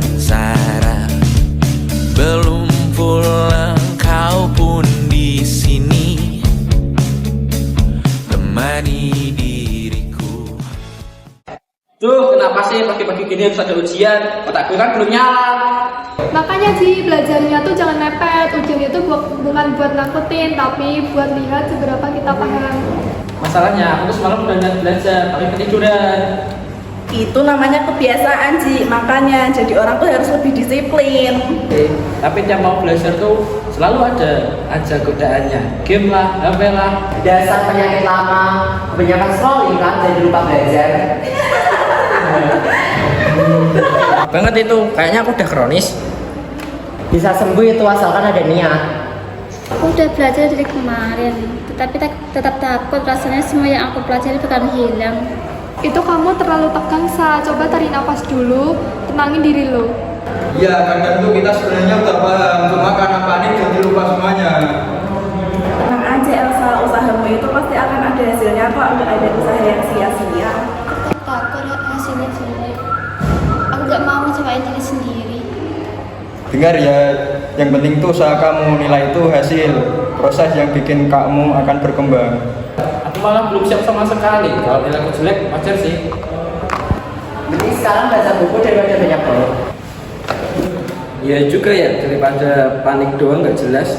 sengsara. Belum pulang kau pun di sini temani diriku. Tuh, kenapa sih pagi-pagi gini harus ada ujian? Otak gue kan belum nyala. Makanya sih belajarnya tuh jangan mepet. Ujian itu bukan buat nakutin, tapi buat lihat seberapa kita paham. Masalahnya, aku tuh semalam udah niat belajar, tapi ketiduran. Itu namanya kebiasaan Ji, makanya jadi orang tuh harus lebih disiplin. Tapi tiap mau belajar tuh selalu ada aja godaannya. Game lah, HP lah. Dasar penyakit lama, kebanyakan scrolling kan jadi lupa belajar. Banget itu, kayaknya aku udah kronis. Bisa sembuh itu asalkan ada niat. Aku udah belajar dari kemarin, tetapi tetap takut rasanya semua yang aku pelajari bakal hilang. Itu kamu terlalu tegang, Sa. Coba tarik nafas dulu, tenangin diri lo. Ya, kadang tuh kita sebenarnya udah paham, cuma karena panik jadi lupa semuanya. Tenang aja Elsa, usahamu itu pasti akan ada hasilnya kok, nggak ada usaha yang sia-sia. Takut hasilnya jelek. Aku gak mau ngecewain diri sendiri. Dengar ya, yang penting tuh usaha kamu, nilai itu hasil proses yang bikin kamu akan berkembang. Aku malah belum siap sama sekali. Kalau nilai aku jelek, wajar sih. Mending sekarang baca buku daripada banyak tahu. Iya juga ya, daripada panik doang nggak jelas.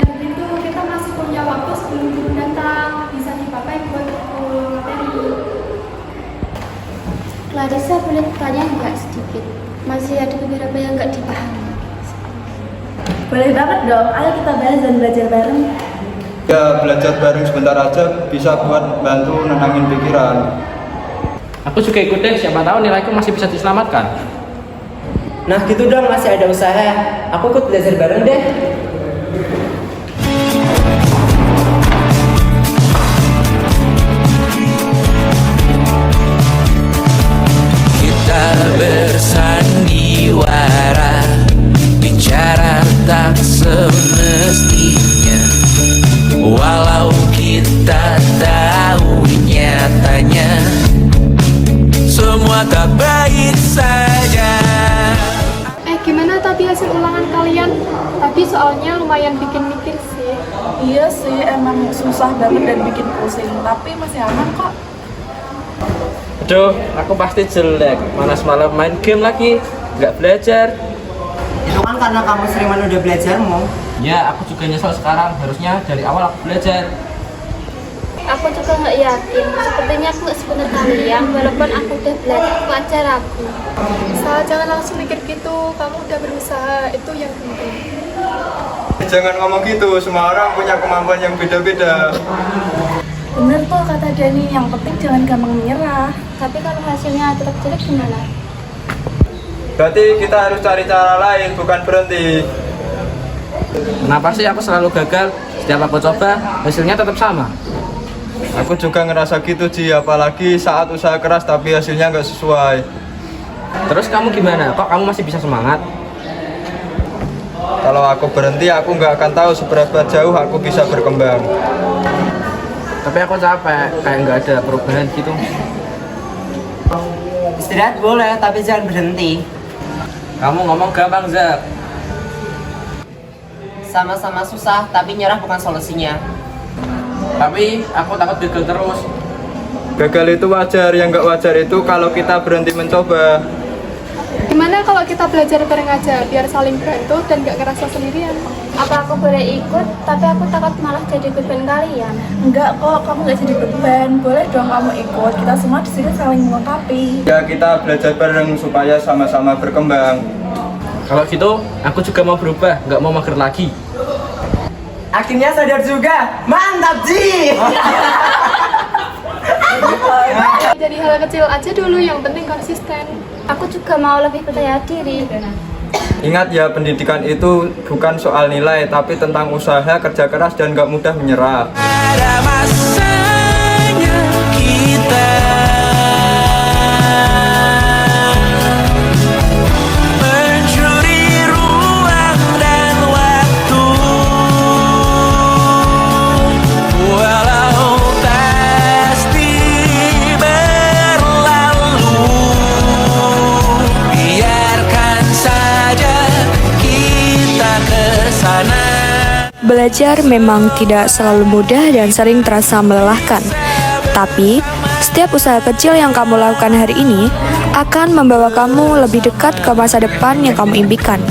Dan itu kita masih punya waktu sebelum guru datang, bisa dipakai buat materi. Clarissa boleh tanya nggak sedikit? Masih ada beberapa yang nggak dipahami. Boleh banget dong, ayo kita bahas dan belajar bareng. Ya, belajar bareng sebentar aja bisa buat bantu nenangin pikiran. Aku juga ikut deh, siapa tahu nilaiku masih bisa diselamatkan. Nah gitu dong, masih ada usaha. Aku ikut belajar bareng deh. Kita bersandiwara, bicara tak semestinya. Walau kita tahu nyatanya semua tak baik saja. Gimana tadi hasil ulangan kalian? Tadi soalnya lumayan bikin mikir sih. Iya sih, emang susah banget dan bikin pusing, tapi masih aman kok. Aduh, aku pasti jelek. Mana semalam main game lagi, nggak belajar. Itu kan karena kamu sering menunda belajarmu. Ya, aku juga nyesel sekarang. Harusnya dari awal aku belajar. Aku juga nggak yakin. Sepertinya aku nggak sepenuhnya kalian, walaupun aku udah belajar, aku aja ragu. Sa, jangan langsung mikir gitu. Kamu udah berusaha, itu yang penting. Jangan ngomong gitu, semua orang punya kemampuan yang beda-beda. Bener tuh kata Dani, yang penting jangan gampang menyerah. Tapi kalau hasilnya tetap jelek gimana? Berarti kita harus cari cara lain, bukan berhenti. Kenapa sih aku selalu gagal? Setiap aku coba, hasilnya tetap sama. Aku juga ngerasa gitu Ji, apalagi saat usaha keras tapi hasilnya nggak sesuai. Terus kamu gimana? Kok kamu masih bisa semangat? Kalau aku berhenti, aku nggak akan tahu seberapa jauh aku bisa berkembang. Tapi aku capek, kayak nggak ada perubahan gitu. Istirahat boleh, tapi jangan berhenti. Kamu ngomong gampang, Zak. Sama-sama susah, tapi nyerah bukan solusinya. Tapi aku takut gagal terus. Gagal itu wajar, yang nggak wajar itu kalau kita berhenti mencoba. Gimana kalau kita belajar bareng aja, biar saling bantu dan gak ngerasa sendirian? Apa aku boleh ikut? Tapi aku takut malah jadi beban kalian. Enggak kok, kamu nggak jadi beban. Boleh dong kamu ikut. Kita semua di sini saling melengkapi. Ya, kita belajar bareng supaya sama-sama berkembang. Kalau gitu, aku juga mau berubah, nggak mau mager lagi. Akhirnya sadar juga, mantap Ji. Jadi hal kecil aja dulu, yang penting konsisten. Aku juga mau lebih percaya diri. Ingat ya, pendidikan itu bukan soal nilai, tapi tentang usaha, kerja keras, dan gak mudah menyerah. Ada masanya kita mencuri ruang dan waktu, walau pasti berlalu. Biarkan Belajar memang tidak selalu mudah dan sering terasa melelahkan. Tapi, setiap usaha kecil yang kamu lakukan hari ini akan membawa kamu lebih dekat ke masa depan yang kamu impikan.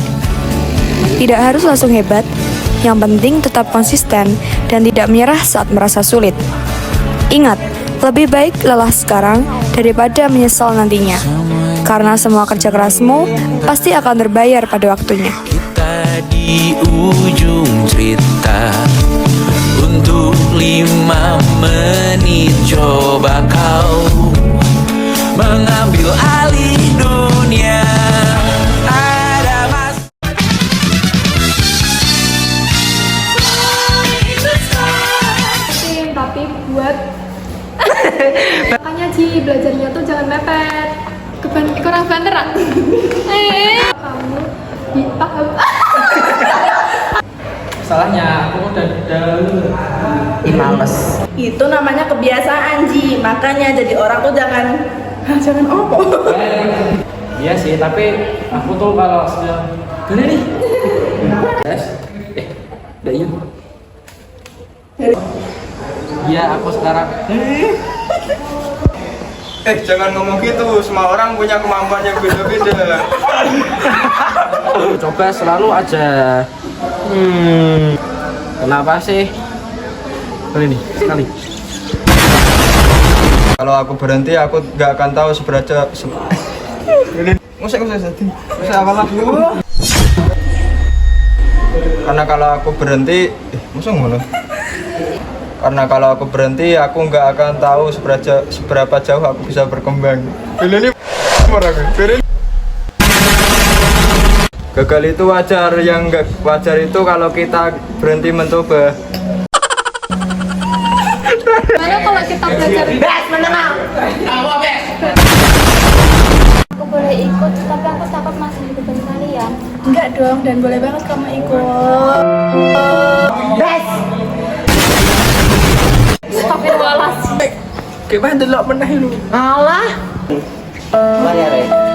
Tidak harus langsung hebat, yang penting tetap konsisten dan tidak menyerah saat merasa sulit. Ingat, lebih baik lelah sekarang daripada menyesal nantinya. Karena semua kerja kerasmu pasti akan terbayar pada waktunya. Kita di ujung cerita. Untuk 5 menit coba kau mengambil alih dunia. Ada mas. Tapi buat makanya Ji, belajarnya tuh jangan mepet. Kurang bener ah. Kamu dipaham. Salahnya aku udah Males. Itu namanya kebiasaan Ji, makanya jadi orang tuh jangan opo. Iya sih, tapi aku tuh kalau sudah gini nih. Yes. Udah yuk. Iya, aku sekarang. Jangan ngomong gitu, semua orang punya kemampuan yang beda-beda. Coba selalu aja. Kenapa sih? Kali nih, sekali. Kalau aku berhenti, aku nggak akan tahu seberapa. Musik apa lagi? Karena kalau aku berhenti, musuh ngono. Karena kalau aku berhenti, aku nggak akan tahu seberapa jauh aku bisa berkembang. Gagal itu wajar, yang nggak wajar itu kalau kita berhenti mencoba. Gimana kalau kita belajar? Aku boleh ikut, tapi aku takut masih di depan kalian. Enggak dong, dan boleh banget kamu ikut. Astagfirullahaladzim. Gimana delok meneh lu? Mari, Re.